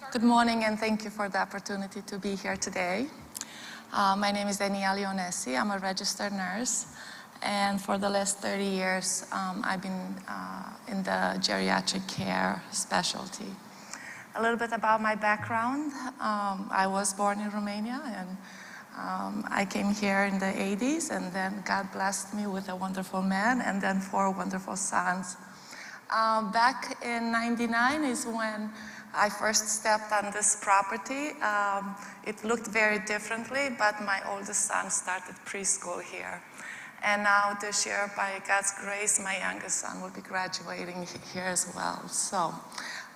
Good morning, and thank you for the opportunity to be here today. My name is Daniela Lonesi. I'm a registered nurse, and for the last 30 years, I've been in the geriatric care specialty. A little bit about my background. I was born in Romania, and I came here in the 80s, and then God blessed me with a wonderful man, and then 4 wonderful sons. Back in '99 is when I first stepped on this property. It looked very differently, but my oldest son started preschool here. And now this year, by God's grace, my youngest son will be graduating here as well. So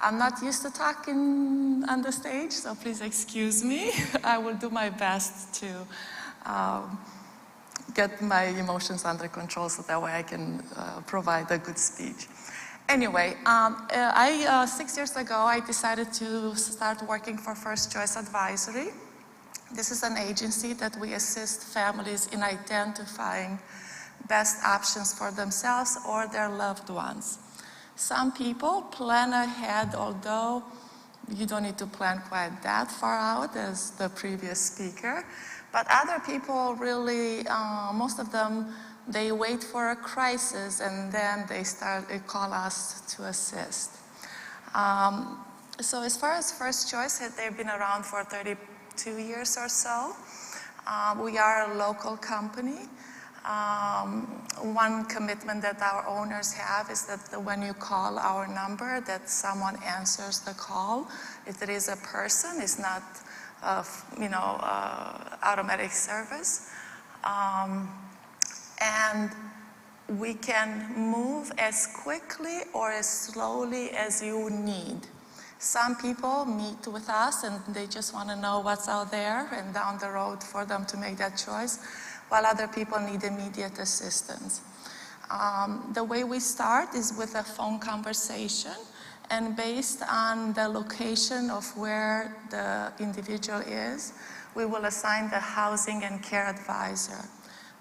I'm not used to talking on the stage, so please excuse me. I will do my best to get my emotions under control so that way I can provide a good speech. Anyway, 6 years ago, I decided to start working for First Choice Advisory. This is an agency that we assist families in identifying best options for themselves or their loved ones. Some people plan ahead, although you don't need to plan quite that far out as the previous speaker. But other people really, most of them, they wait for a crisis and then they call us to assist. So as far as First Choice, they've been around for 32 years or so. We are a local company. One commitment that our owners have is that when you call our number, that someone answers the call. If it is a person, it's not automatic service. And we can move as quickly or as slowly as you need. Some people meet with us and they just want to know what's out there and down the road for them to make that choice, while other people need immediate assistance. The way we start is with a phone conversation, and based on the location of where the individual is, we will assign the housing and care advisor.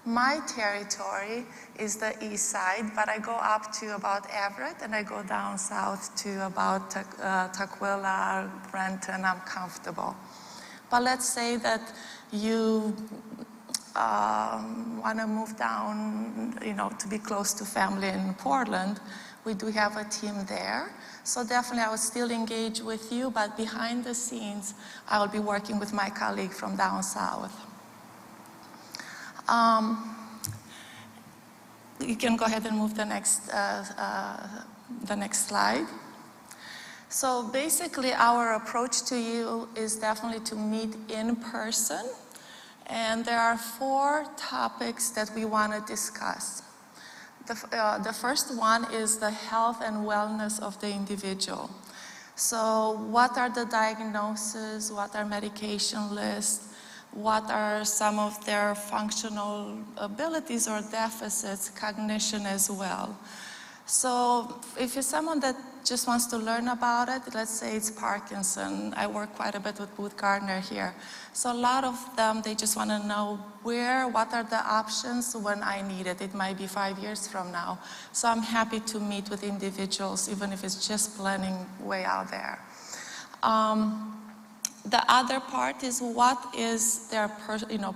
My territory is the east side, but I go up to about Everett and I go down south to about Tukwila, Renton. I'm comfortable. But let's say that you want to move down, to be close to family in Portland. We do have a team there. So definitely I will still engage with you, but behind the scenes, I will be working with my colleague from down south. You can go ahead and move the next slide. So basically our approach to you is definitely to meet in person. And there are 4 topics that we want to discuss. The first one is the health and wellness of the individual. So what are the diagnoses, what are medication lists, what are some of their functional abilities or deficits, cognition as well. So if you're someone that just wants to learn about it, let's say it's Parkinson. I work quite a bit with Booth Gardner here. So a lot of them, they just want to know what are the options when I need it. It might be 5 years from now. So I'm happy to meet with individuals, even if it's just planning way out there. The other part is what is their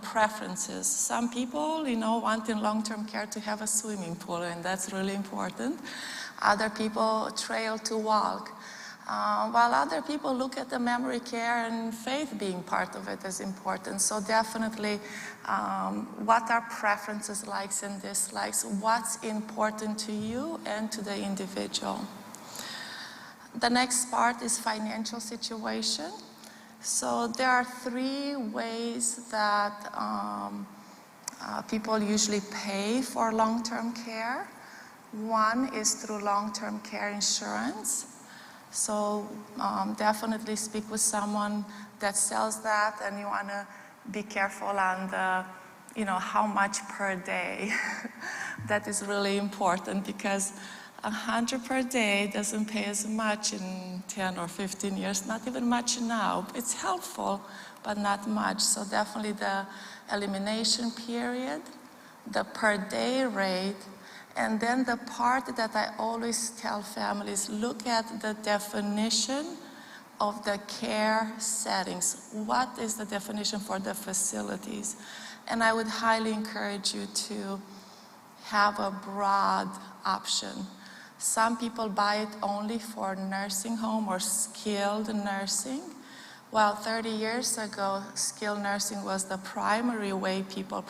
preferences. Some people, want in long-term care to have a swimming pool, and that's really important. Other people trail to walk, while other people look at the memory care and faith being part of it as important. So definitely, what are preferences, likes and dislikes, what's important to you and to the individual. The next part is financial situation. So there are 3 ways that people usually pay for long-term care. One is through long-term care insurance. So definitely speak with someone that sells that, and you want to be careful on the, how much per day. That is really important because 100 per day doesn't pay as much in 10 or 15 years, not even much now. It's helpful, but not much. So definitely the elimination period, the per day rate, and then the part that I always tell families, look at the definition of the care settings. What is the definition for the facilities? And I would highly encourage you to have a broad option. Some people buy it only for nursing home or skilled nursing. While 30 years ago, skilled nursing was the primary way people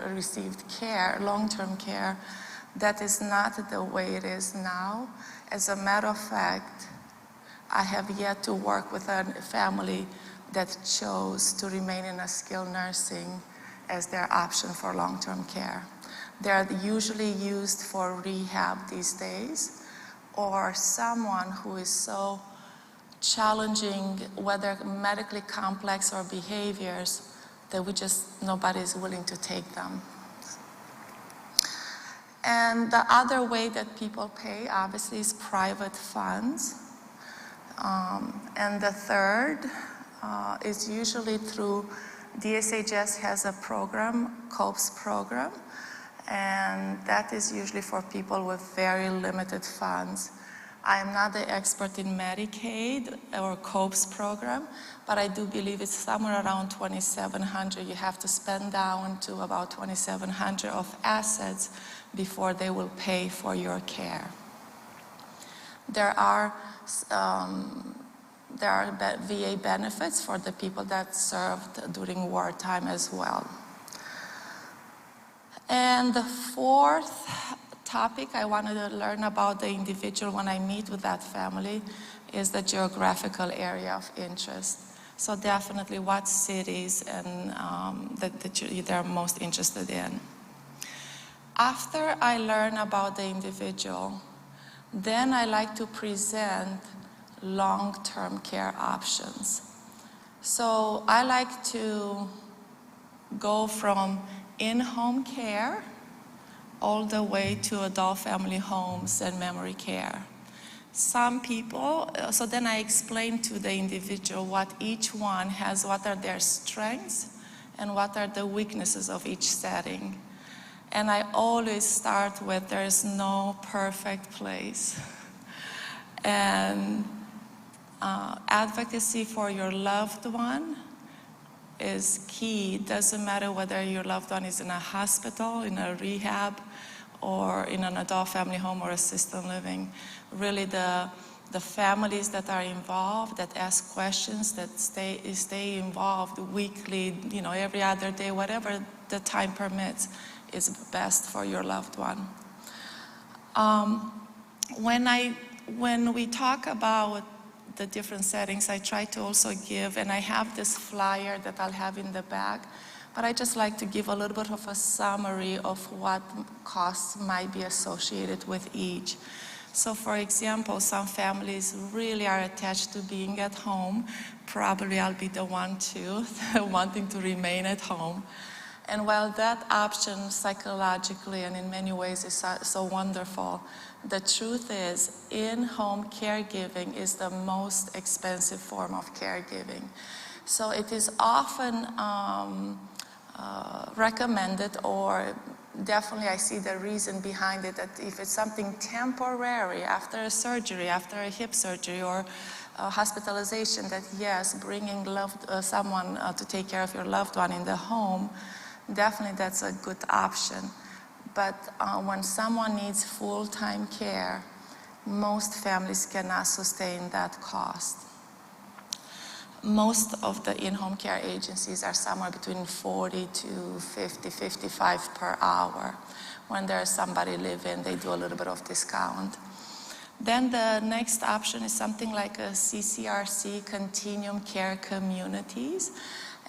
received care, long-term care. That is not the way it is now. As a matter of fact, I have yet to work with a family that chose to remain in a skilled nursing as their option for long-term care. They're usually used for rehab these days, or someone who is so challenging, whether medically complex or behaviors, that nobody is willing to take them. And the other way that people pay, obviously, is private funds. And the third is usually through DSHS has a program, COPES program, and that is usually for people with very limited funds. I am not the expert in Medicaid or COPES program, but I do believe it's somewhere around $2,700. You have to spend down to about $2,700 of assets before they will pay for your care. There are VA benefits for the people that served during wartime as well. And the fourth topic I wanted to learn about the individual when I meet with that family is the geographical area of interest. So definitely what cities and that they're most interested in. After I learn about the individual, then I like to present long-term care options. So I like to go from in-home care all the way to adult family homes and memory care. Some people, so then I explain to the individual what each one has, what are their strengths and what are the weaknesses of each setting. And I always start with there's no perfect place. And advocacy for your loved one is key. It doesn't matter whether your loved one is in a hospital, in a rehab, or in an adult family home or assisted living. Really the families that are involved, that ask questions, that stay involved weekly, every other day, whatever the time permits, is best for your loved one. When we talk about the different settings, I try to also give, and I have this flyer that I'll have in the back, but I just like to give a little bit of a summary of what costs might be associated with each. So for example, some families really are attached to being at home. Probably I'll be the one too, wanting to remain at home. And while that option psychologically and in many ways is so wonderful, the truth is in-home caregiving is the most expensive form of caregiving. So it is often recommended, or definitely I see the reason behind it, that if it's something temporary, after a surgery, after a hip surgery or hospitalization, that yes, bringing someone to take care of your loved one in the home, definitely that's a good option. But when someone needs full-time care, most families cannot sustain that cost. Most of the in-home care agencies are somewhere between 40 to 50, 55 per hour. When there's somebody live-in, they do a little bit of discount. Then the next option is something like a CCRC, Continuum Care Communities.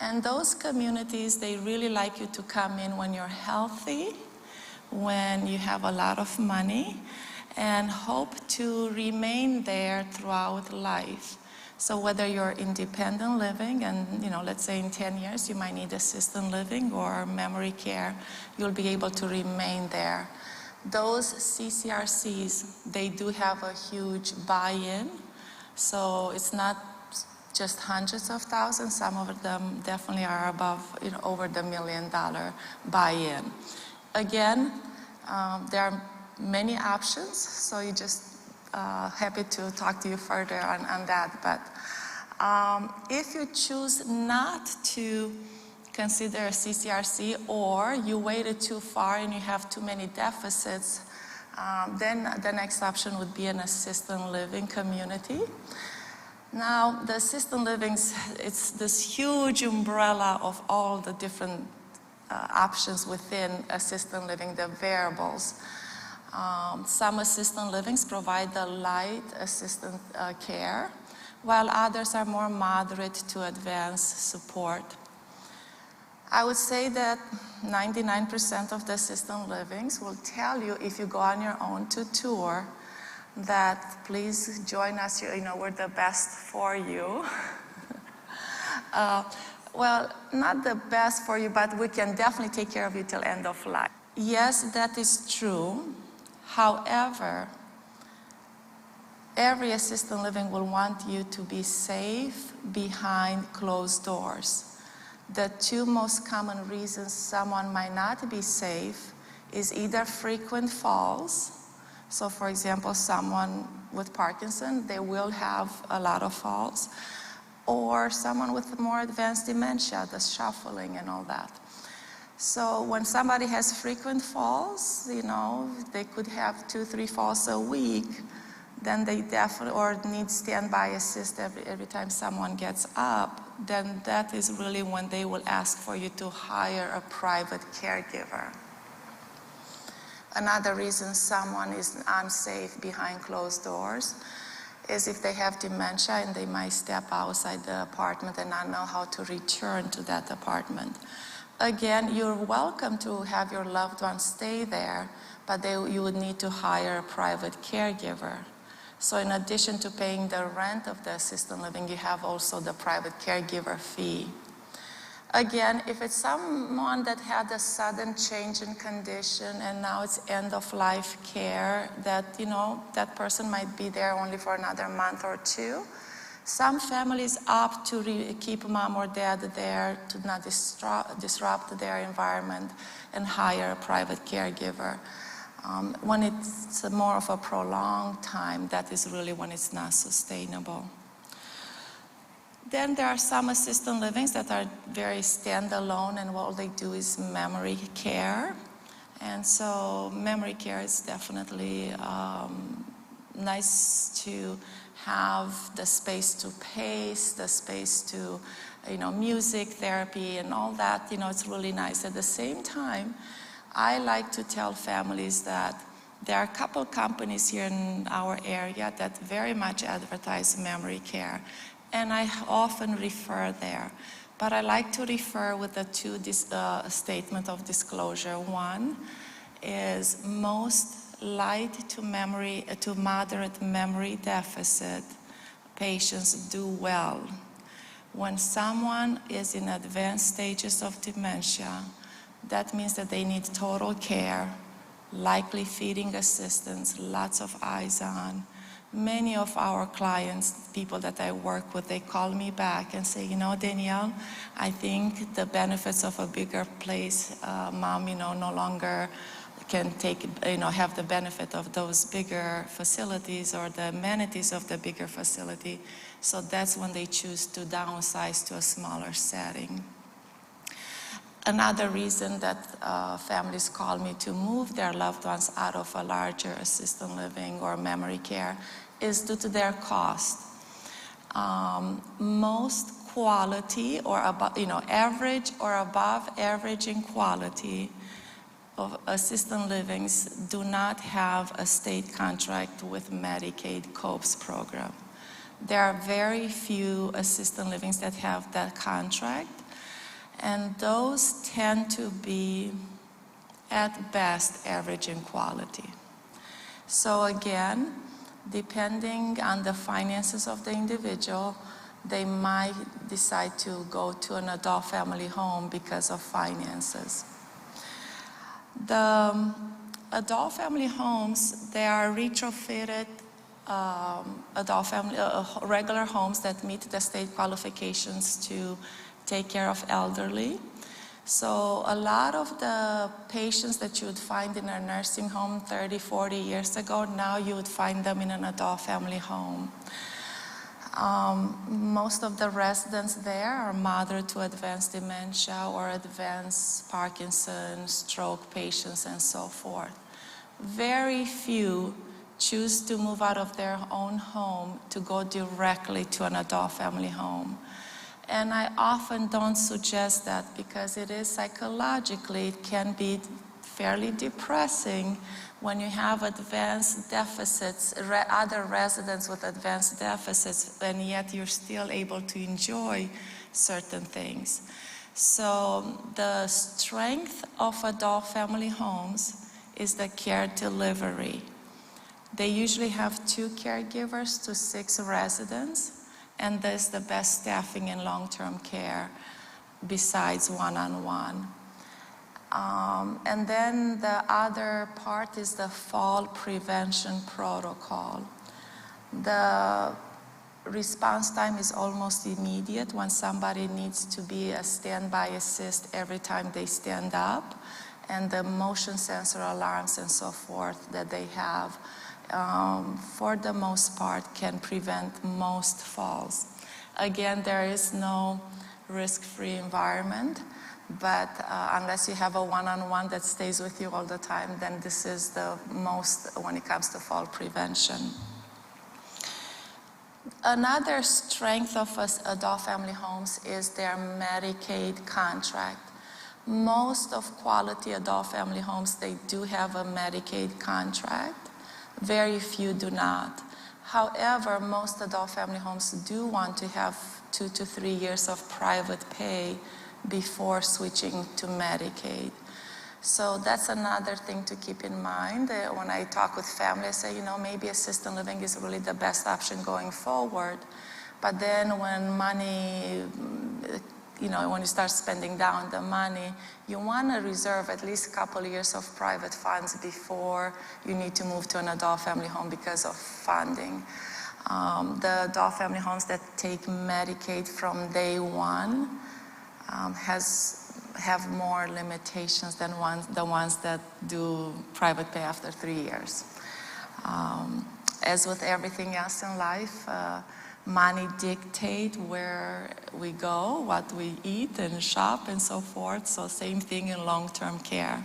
And those communities, they really like you to come in when you're healthy, when you have a lot of money, and hope to remain there throughout life. So whether you're independent living and, let's say in 10 years you might need assisted living or memory care, you'll be able to remain there. Those CCRCs, they do have a huge buy-in. So it's not just hundreds of thousands. Some of them definitely are above, over the $1 million buy-in. Again, there are many options, so you just happy to talk to you further on that. But If you choose not to consider a CCRC, or you waited too far and you have too many deficits, then the next option would be an assisted living community. Now, the assisted living, it's this huge umbrella of all the different options within assisted living, the variables. Some assisted livings provide the light assisted care, while others are more moderate to advanced support. I would say that 99% of the assisted livings will tell you, if you go on your own to tour, that please join us, we're the best for you. Well, not the best for you, but we can definitely take care of you till end of life. Yes, that is true. However, every assisted living will want you to be safe behind closed doors. The two most common reasons someone might not be safe is either frequent falls. So for example, someone with Parkinson, they will have a lot of falls, or someone with more advanced dementia, the shuffling and all that. So when somebody has frequent falls, they could have 2-3 falls a week, then they definitely, or need standby assist every time someone gets up, then that is really when they will ask for you to hire a private caregiver. Another reason someone is unsafe behind closed doors is if they have dementia and they might step outside the apartment and not know how to return to that apartment. Again, you're welcome to have your loved one stay there, but you would need to hire a private caregiver. So in addition to paying the rent of the assisted living, you have also the private caregiver fee. Again, if it's someone that had a sudden change in condition and now it's end-of-life care, that, that person might be there only for another month or two. Some families opt to keep mom or dad there to not disrupt their environment and hire a private caregiver. When it's more of a prolonged time, that is really when it's not sustainable. Then there are some assisted livings that are very standalone, and all they do is memory care. And so memory care is definitely nice to have the space to pace, the space to, music therapy and all that, it's really nice. At the same time, I like to tell families that there are a couple companies here in our area that very much advertise memory care, and I often refer there. But I like to refer with the two statement of disclosure. One is most light to moderate memory deficit patients do well. When someone is in advanced stages of dementia, that means that they need total care, likely feeding assistance, lots of eyes on. Many of our clients, people that I work with, they call me back and say, Danielle, I think the benefits of a bigger place, mom, no longer can have the benefit of those bigger facilities or the amenities of the bigger facility. So that's when they choose to downsize to a smaller setting. Another reason that families call me to move their loved ones out of a larger assisted living or memory care is due to their cost. Most quality or average or above average in quality of assisted livings do not have a state contract with Medicaid COPS program. There are very few assisted livings that have that contract, and those tend to be, at best, average in quality. So again, depending on the finances of the individual, they might decide to go to an adult family home because of finances. The adult family homes, they are retrofitted regular homes that meet the state qualifications to take care of elderly. So a lot of the patients that you would find in a nursing home 30, 40 years ago, now you would find them in an adult family home. Most of the residents there are moderate to advanced dementia or advanced Parkinson's, stroke patients, and so forth. Very few choose to move out of their own home to go directly to an adult family home. And I often don't suggest that because it is psychologically, it can be fairly depressing when you have advanced deficits, other residents with advanced deficits, and yet you're still able to enjoy certain things. So the strength of adult family homes is the care delivery. They usually have 2 caregivers to 6 residents, and there's the best staffing in long-term care besides one-on-one. And then the other part is the fall prevention protocol. The response time is almost immediate when somebody needs to be a standby assist every time they stand up, and the motion sensor alarms and so forth that they have, for the most part, can prevent most falls. Again, there is no risk-free environment, but unless you have a one-on-one that stays with you all the time, then this is the most when it comes to fall prevention. Another strength of adult family homes is their Medicaid contract. Most of quality adult family homes, they do have a Medicaid contract. Very few do not. However, most adult family homes do want to have 2 to 3 years of private pay before switching to Medicaid. So that's another thing to keep in mind. When I talk with family, I say, maybe assisted living is really the best option going forward. But then when money, when you start spending down the money, you want to reserve at least a couple of years of private funds before you need to move to an adult family home because of funding. The adult family homes that take Medicaid from day one have more limitations than the ones that do private pay after 3 years. As with everything else in life, money dictates where we go, what we eat and shop and so forth. So same thing in long-term care.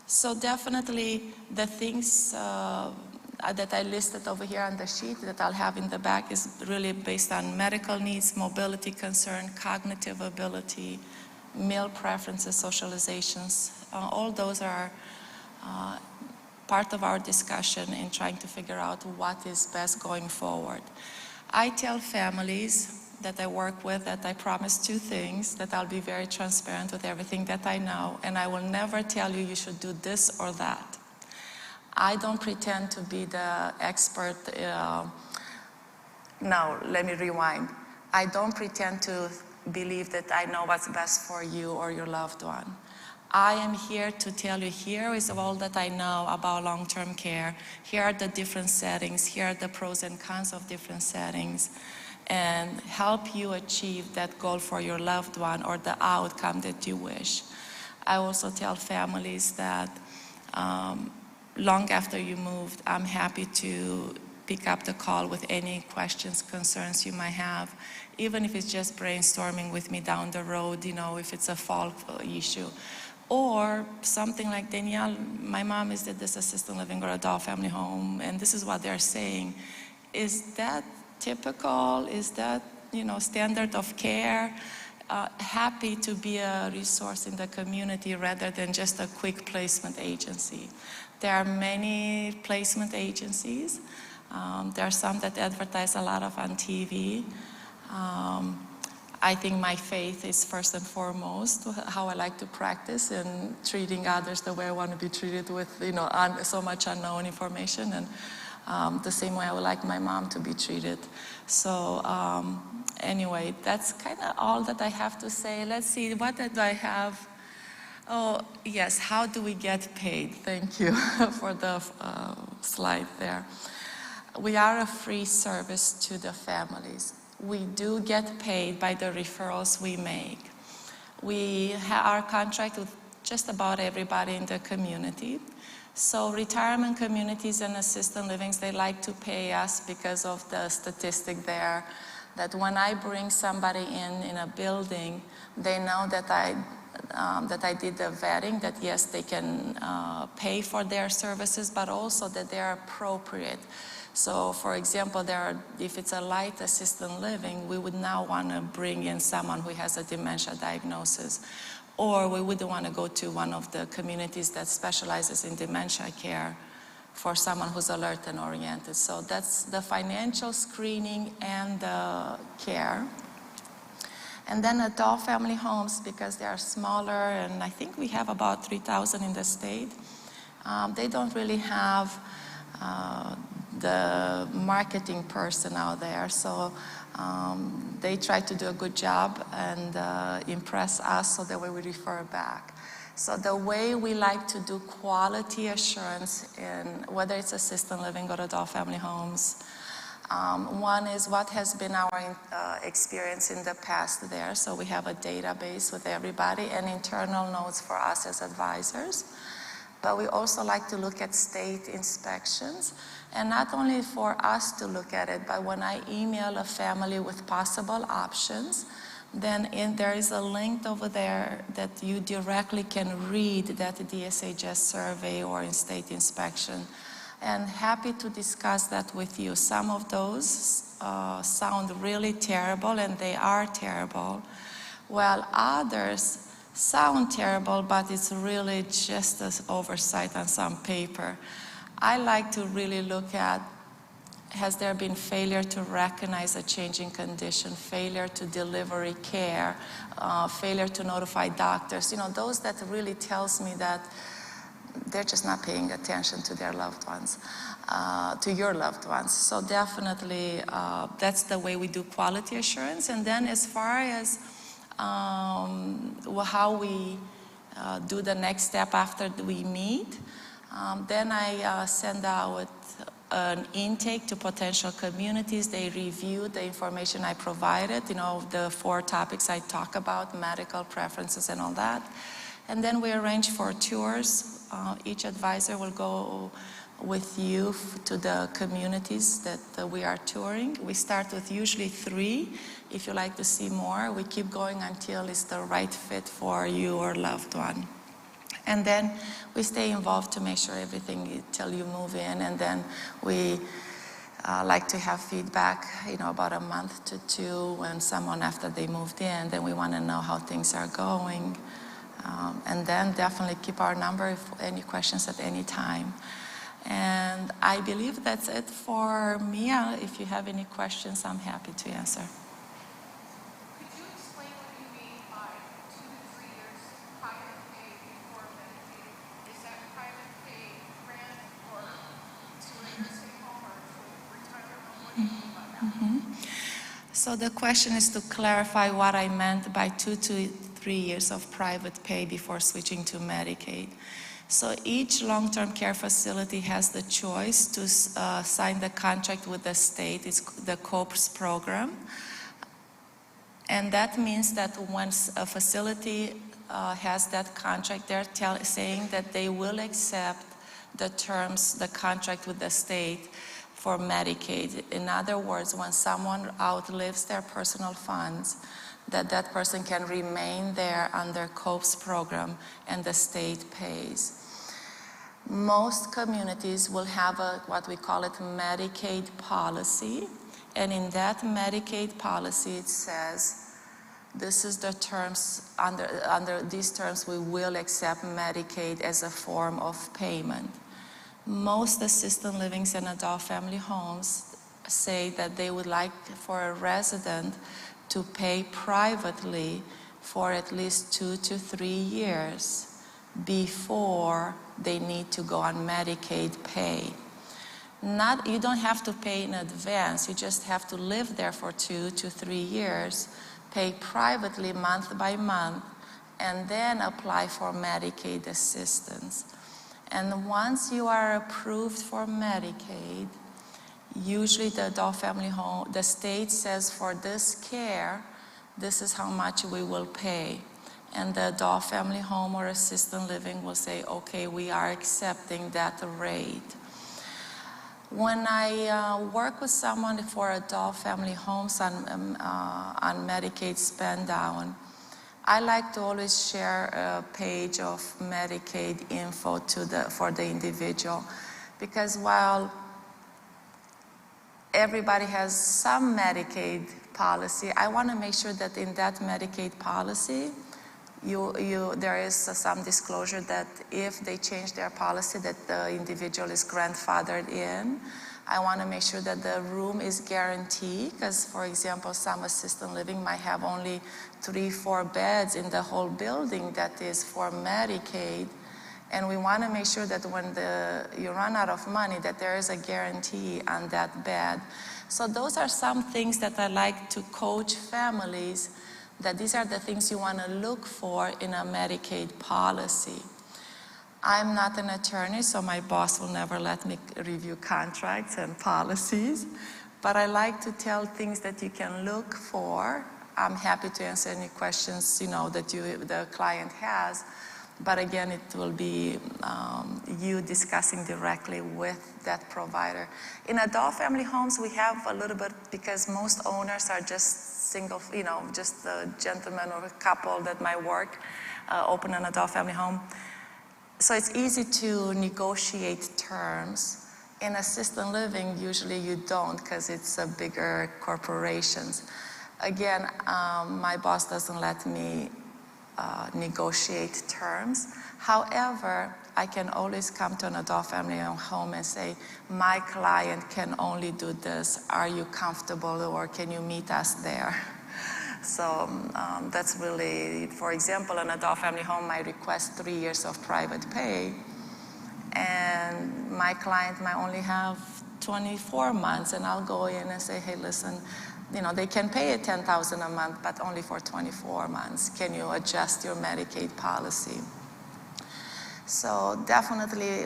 So definitely the things that I listed over here on the sheet that I'll have in the back is really based on medical needs, mobility concern, cognitive ability, meal preferences, socializations. All those are part of our discussion in trying to figure out what is best going forward. I tell families that I work with that I promise 2 things, that I'll be very transparent with everything that I know, and I will never tell you should do this or that. I don't pretend to be the expert. No, let me rewind. I don't pretend to believe that I know what's best for you or your loved one. I am here to tell you, here is all that I know about long-term care. Here are the different settings. Here are the pros and cons of different settings, and help you achieve that goal for your loved one or the outcome that you wish. I also tell families that long after you moved, I'm happy to pick up the call with any questions, concerns you might have, even if it's just brainstorming with me down the road, if it's a fall issue. Or something like, Danielle, my mom is at this assisted living or adult family home, and this is what they're saying. Is that typical? Is that, standard of care? Happy to be a resource in the community rather than just a quick placement agency. There are many placement agencies. There are some that advertise a lot of on TV. I think my faith is first and foremost how I like to practice and treating others the way I want to be treated with, so much unknown information, and the same way I would like my mom to be treated. So anyway, that's kind of all that I have to say. Let's see, what did I have? Oh, yes, how do we get paid? Thank you for the slide there. We are a free service to the families. We do get paid by the referrals we make. We are contracted with just about everybody in the community. So retirement communities and assisted livings, they like to pay us because of the statistic there, that when I bring somebody in a building, they know that I did the vetting, that yes, they can pay for their services, but also that they're appropriate. So for example, if it's a light assisted living, we would now want to bring in someone who has a dementia diagnosis. Or we wouldn't want to go to one of the communities that specializes in dementia care for someone who's alert and oriented. So that's the financial screening and the care. And then adult family homes, because they are smaller, and I think we have about 3,000 in the state, they don't really have the marketing person out there. So they try to do a good job and impress us so that we will refer back. So the way we like to do quality assurance in whether it's assisted living or adult family homes, one is what has been our experience in the past there. So we have a database with everybody and internal notes for us as advisors. But we also like to look at state inspections, and not only for us to look at it, but when I email a family with possible options, then there is a link over there that you directly can read that DSHS survey or in state inspection. And happy to discuss that with you. Some of those sound really terrible, and they are terrible, while others sound terrible, but it's really just an oversight on some paper. I like to really look at, has there been failure to recognize a changing condition, failure to deliver care, failure to notify doctors, those that really tells me that they're just not paying attention to their loved ones, to your loved ones. So definitely that's the way we do quality assurance. And then as far as how we do the next step after we meet, then I send out an intake to potential communities. They review the information I provided, the 4 topics I talk about, medical preferences and all that. And then we arrange for tours. Each advisor will go with you to the communities that we are touring. We start with usually 3. If you like to see more, we keep going until it's the right fit for you or loved one. And then we stay involved to make sure everything till you move in, and then we like to have feedback, about a month to 2 when someone after they moved in, then we want to know how things are going. And then definitely keep our number if any questions at any time. And I believe that's it for me. If you have any questions, I'm happy to answer. Could you explain what you mean by 2 to 3 years private pay before Medicaid? Is that private pay grant or to a nursing home or to retirement home? What do you mean by that? So the question is to clarify what I meant by 2 to 3 years of private pay before switching to Medicaid. So each long-term care facility has the choice to sign the contract with the state. It's the COPS program. And that means that once a facility has that contract, they're saying that they will accept the terms, the contract with the state for Medicaid. In other words, when someone outlives their personal funds, that person can remain there under COPS program and the state pays. Most communities will have what we call it Medicaid policy, and in that Medicaid policy it says this is the terms, under these terms we will accept Medicaid as a form of payment. Most assisted livings and adult family homes say that they would like for a resident to pay privately for at least 2 to 3 years before they need to go on Medicaid pay. You don't have to pay in advance, you just have to live there for 2 to 3 years, pay privately month by month, and then apply for Medicaid assistance. And once you are approved for Medicaid, usually the adult family home, the state says for this care, this is how much we will pay. and the adult family home or assisted living will say, okay, we are accepting that rate. When I work with someone for adult family homes on Medicaid spend down, I like to always share a page of Medicaid info for the individual, because while everybody has some Medicaid policy, I want to make sure that in that Medicaid policy, there is some disclosure that if they change their policy, that the individual is grandfathered in. I want to make sure that the room is guaranteed, because, for example, some assisted living might have only 3-4 beds in the whole building that is for Medicaid. And we want to make sure that when you run out of money, that there is a guarantee on that bed. So those are some things that I like to coach families, that these are the things you want to look for in a Medicaid policy. I'm not an attorney, so my boss will never let me review contracts and policies, but I like to tell things that you can look for. I'm happy to answer any questions, that the client has, but again, it will be you discussing directly with that provider. In adult family homes, we have a little bit, because most owners are just single, just a gentleman or a couple that might work, open an adult family home. So it's easy to negotiate terms. In assisted living, usually you don't, because it's a bigger corporations. Again, my boss doesn't let me negotiate terms. However, I can always come to an adult family home and say, my client can only do this. Are you comfortable, or can you meet us there? So that's really, for example, an adult family home might request 3 years of private pay, and my client might only have 24 months, and I'll go in and say, hey, listen, they can pay it $10,000 a month, but only for 24 months. Can you adjust your Medicaid policy? So definitely,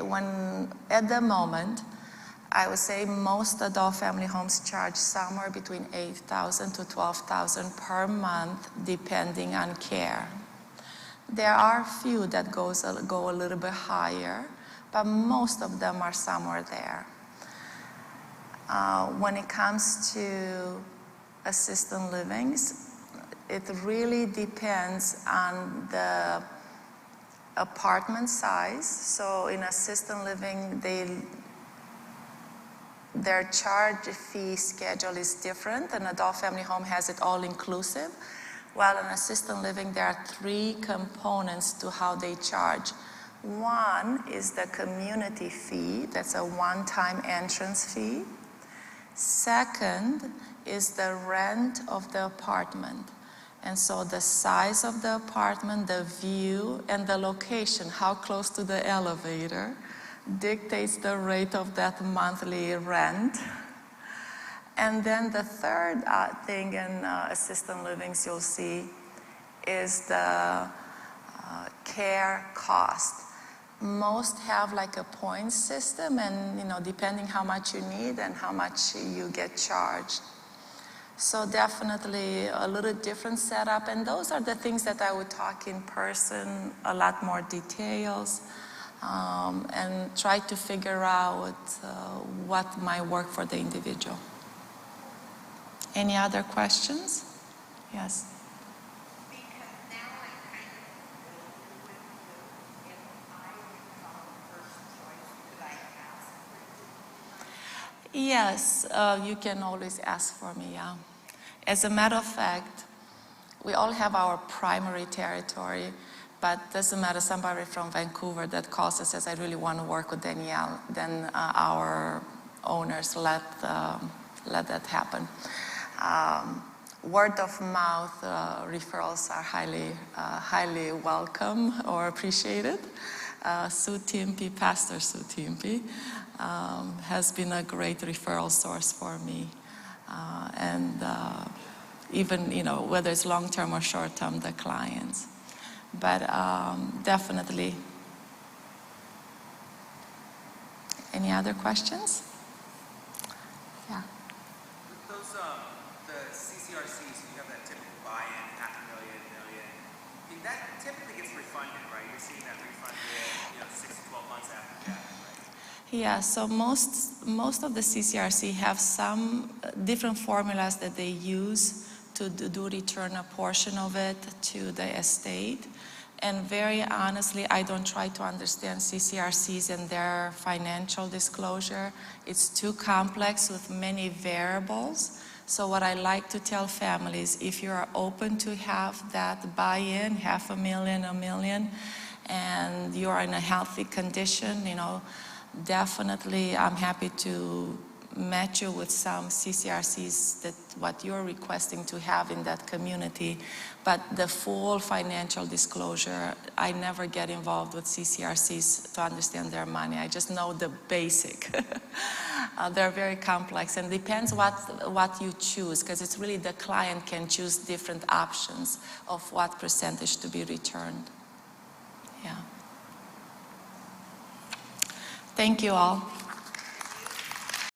at the moment, I would say most adult family homes charge somewhere between $8,000 to $12,000 per month, depending on care. There are few that go a little bit higher, but most of them are somewhere there. When it comes to assisted livings, it really depends on the apartment size. So in assisted living, their charge fee schedule is different. An adult family home has it all inclusive, while in assisted living, there are 3 components to how they charge. One is the community fee. That's a one-time entrance fee. Second is the rent of the apartment. And so the size of the apartment, the view, and the location, how close to the elevator, dictates the rate of that monthly rent. And then the third thing in assisted livings you'll see is the care cost. Most have like a point system, and depending how much you need and how much you get charged. So definitely a little different setup, and those are the things that I would talk in person, a lot more details, and try to figure out what might work for the individual. Any other questions? Yes. Because now I kind of know with you, if I become first choice, could I ask for you? Yes, you can always ask for me, yeah. As a matter of fact, we all have our primary territory, but doesn't matter, somebody from Vancouver that calls and says, I really want to work with Danielle, then our owners let that happen. Word of mouth referrals are highly welcome or appreciated. Sue Timpey, Pastor Sue Timpey, has been a great referral source for me. And even, whether it's long-term or short-term, the clients. But definitely. Any other questions? Yeah. With those, the CCRCs, you have that typical buy-in, $500,000, $1 million. In that typically gets refunded, right? You're seeing that refunded, 6 to 12 months after death, right? Yeah, so most of the CCRC have some different formulas that they use to do return a portion of it to the estate. And very honestly, I don't try to understand CCRCs and their financial disclosure. It's too complex with many variables. So what I like to tell families, if you are open to have that buy-in, $500,000, $1 million, and you're in a healthy condition, definitely I'm happy to match you with some CCRCs that what you're requesting to have in that community. But the full financial disclosure, I never get involved with CCRCs to understand their money. I just know the basic. They're very complex, and depends what you choose, because it's really the client can choose different options of what percentage to be returned. Yeah. Thank you all.